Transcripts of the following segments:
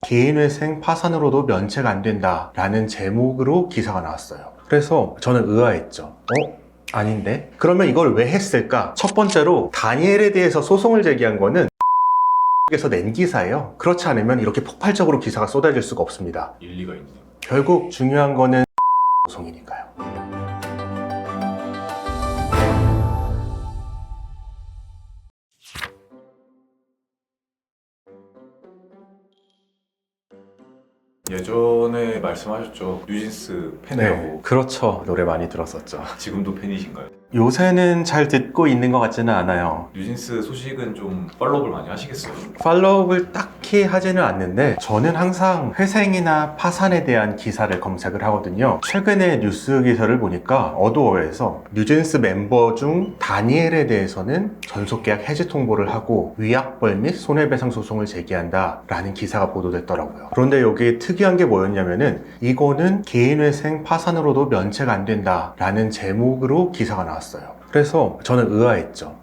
개인회생 파산으로도 면책 안 된다 라는 제목으로 기사가 나왔어요. 그래서 저는 의아했죠. 아닌데? 그러면 이걸 왜 했을까? 첫 번째로 다니엘에 대해서 소송을 제기한 거는 에서 낸 기사예요. 그렇지 않으면 이렇게 폭발적으로 기사가 쏟아질 수가 없습니다. 일리가 있네요. 결국 중요한 거는 소송이니까요. 예전에 말씀하셨죠. 뉴진스 팬이라고. 그렇죠. 노래 많이 들었었죠. 지금도 팬이신가요? 요새는 잘 듣고 있는 것 같지는 않아요. 뉴진스 소식은 좀 팔로우를 많이 하시겠어요? 팔로우를 딱히 하지는 않는데 저는 항상 회생이나 파산에 대한 기사를 검색을 하거든요. 최근에 뉴스 기사를 보니까 어도어에서 뉴진스 멤버 중 다니엘에 대해서는 전속계약 해지 통보를 하고 위약벌 및 손해배상 소송을 제기한다 라는 기사가 보도됐더라고요. 그런데 여기 특이한 게 뭐였냐면은 이거는 개인회생 파산으로도 면책 안 된다 라는 제목으로 기사가 나왔어요. 그래서 저는 의아했죠.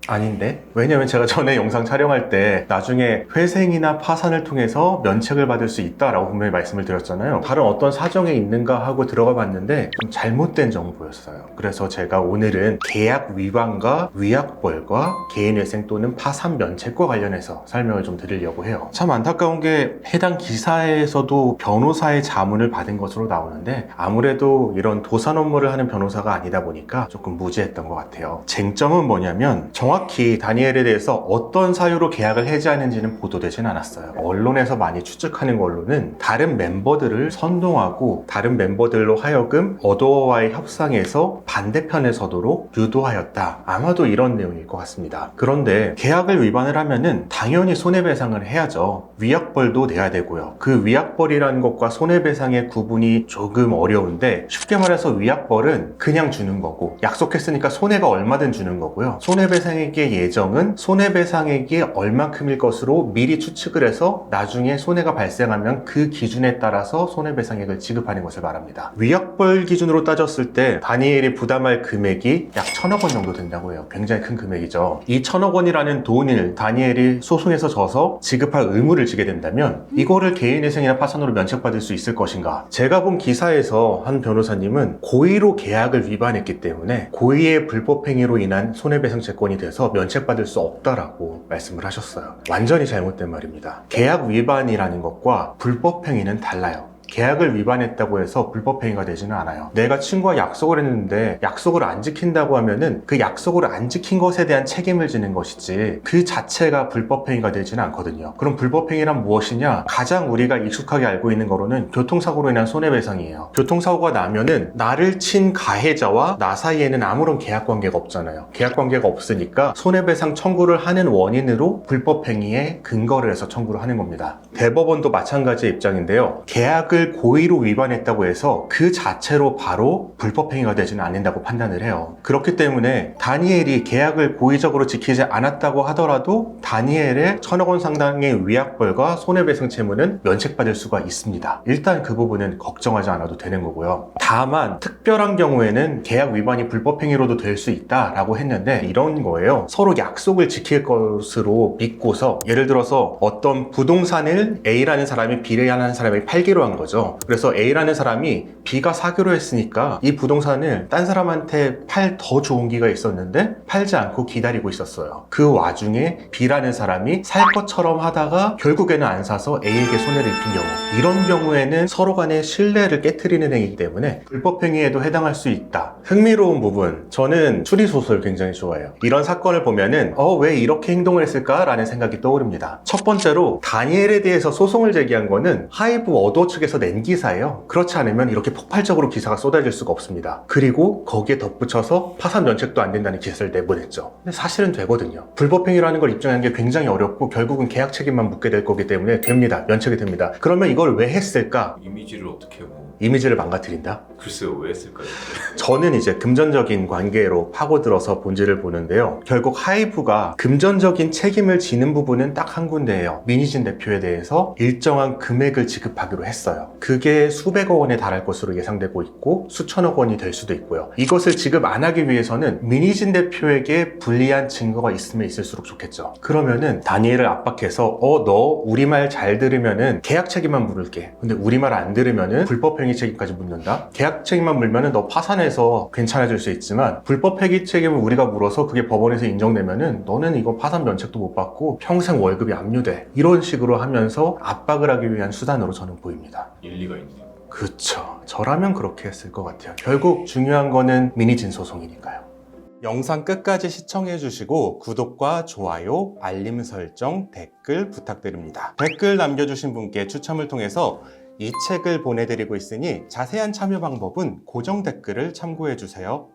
아닌데? 왜냐면 제가 전에 영상 촬영할 때 나중에 회생이나 파산을 통해서 면책을 받을 수 있다라고 분명히 말씀을 드렸잖아요. 다른 어떤 사정에 있는가 하고 들어가 봤는데 좀 잘못된 정보였어요. 그래서 제가 오늘은 계약 위반과 위약벌과 개인회생 또는 파산 면책과 관련해서 설명을 좀 드리려고 해요. 참 안타까운 게 해당 기사에서도 변호사의 자문을 받은 것으로 나오는데 아무래도 이런 도산 업무를 하는 변호사가 아니다 보니까 조금 무지했던 것 같아요. 쟁점은 뭐냐면 정확히 다니엘에 대해서 어떤 사유로 계약을 해지하는지는 보도되진 않았어요. 언론에서 많이 추측하는 걸로는 다른 멤버들을 선동하고 다른 멤버들로 하여금 어도어와의 협상에서 반대편에 서도록 유도하였다. 아마도 이런 내용일 것 같습니다. 그런데 계약을 위반을 하면은 당연히 손해배상을 해야죠. 위약벌도 내야 되고요. 그 위약벌이라는 것과 손해배상의 구분이 조금 어려운데 쉽게 말해서 위약벌은 그냥 주는 거고 약속했으니까 손해가 얼마든 주는 거고요. 손해배상의 예정은 손해배상액이 얼만큼일 것으로 미리 추측을 해서 나중에 손해가 발생하면 그 기준에 따라서 손해배상액을 지급하는 것을 말합니다. 위약벌 기준으로 따졌을 때 다니엘이 부담할 금액이 약 1,000억 원 정도 된다고 해요. 굉장히 큰 금액이죠. 이 1,000억 원이라는 돈을 다니엘이 소송에서 져서 지급할 의무를 지게 된다면 이거를 개인회생이나 파산으로 면책받을 수 있을 것인가? 제가 본 기사에서 한 변호사님은 고의로 계약을 위반했기 때문에 고의의 불법행위로 인한 손해배상 채권이 돼서 면책받을 수 없다라고 말씀을 하셨어요. 완전히 잘못된 말입니다. 계약 위반이라는 것과 불법행위는 달라요. 계약을 위반했다고 해서 불법행위가 되지는 않아요. 내가 친구와 약속을 했는데 약속을 안 지킨다고 하면은 그 약속을 안 지킨 것에 대한 책임을 지는 것이지 그 자체가 불법행위가 되지는 않거든요. 그럼 불법행위란 무엇이냐? 가장 우리가 익숙하게 알고 있는 거로는 교통사고로 인한 손해배상이에요. 교통사고가 나면은 나를 친 가해자와 나 사이에는 아무런 계약관계가 없잖아요. 계약관계가 없으니까 손해배상 청구를 하는 원인으로 불법행위에 근거를 해서 청구를 하는 겁니다. 대법원도 마찬가지의 입장인데요. 계약을 고의로 위반했다고 해서 그 자체로 바로 불법행위가 되지는 않는다고 판단을 해요. 그렇기 때문에 다니엘이 계약을 고의적으로 지키지 않았다고 하더라도 다니엘의 1,000억 원 상당의 위약벌과 손해배상 채무는 면책받을 수가 있습니다. 일단 그 부분은 걱정하지 않아도 되는 거고요. 다만 특별한 경우에는 계약 위반이 불법행위로도 될 수 있다라고 했는데 이런 거예요. 서로 약속을 지킬 것으로 믿고서 예를 들어서 어떤 부동산을 A라는 사람이 B라는 사람에게 팔기로 한 거죠. 그래서 A라는 사람이 B가 사기로 했으니까 이 부동산을 딴 사람한테 팔 더 좋은 기가 있었는데 팔지 않고 기다리고 있었어요. 그 와중에 B라는 사람이 살 것처럼 하다가 결국에는 안 사서 A에게 손해를 입힌 경우, 이런 경우에는 서로 간의 신뢰를 깨트리는 행위이기 때문에 불법행위에도 해당할 수 있다. 흥미로운 부분, 저는 추리소설 굉장히 좋아해요. 이런 사건을 보면은 왜 이렇게 행동을 했을까? 라는 생각이 떠오릅니다. 첫 번째로 다니엘에 대해서 소송을 제기한 거는 하이브 어도어 측에서 낸 기사예요. 그렇지 않으면 이렇게 폭발적으로 기사가 쏟아질 수가 없습니다. 그리고 거기에 덧붙여서 파산 면책도 안 된다는 기사를 내보냈죠. 근데 사실은 되거든요. 불법행위라는 걸 입증하는 게 굉장히 어렵고 결국은 계약 책임만 묻게 될 거기 때문에 됩니다. 면책이 됩니다. 그러면 이걸 왜 했을까? 이미지를 어떻게 뭐 이미지를 망가뜨린다? 글쎄요, 왜 했을까요? 저는 이제 금전적인 관계로 파고들어서 본질을 보는데요. 결국 하이브가 금전적인 책임을 지는 부분은 딱 한 군데예요. 민희진 대표에 대해서 일정한 금액을 지급하기로 했어요. 그게 수백억 원에 달할 것으로 예상되고 있고 수천억 원이 될 수도 있고요. 이것을 지급 안 하기 위해서는 민희진 대표에게 불리한 증거가 있으면 있을수록 좋겠죠. 그러면은 다니엘을 압박해서 너 우리 말 잘 들으면은 계약 책임만 물을게. 근데 우리 말 안 들으면은 불법행위 책임까지 묻는다? 계약 책임만 물면은 너 파산해서 괜찮아질 수 있지만 불법행위 책임을 우리가 물어서 그게 법원에서 인정되면은 너는 이거 파산 면책도 못 받고 평생 월급이 압류돼. 이런 식으로 하면서 압박을 하기 위한 수단으로 저는 보입니다. 일리가 있네요. 그쵸. 저라면 그렇게 했을 것 같아요. 결국 중요한 거는 민희진 소송이니까요. 영상 끝까지 시청해주시고 구독과 좋아요, 알림 설정, 댓글 부탁드립니다. 댓글 남겨주신 분께 추첨을 통해서 이 책을 보내드리고 있으니 자세한 참여 방법은 고정 댓글을 참고해주세요.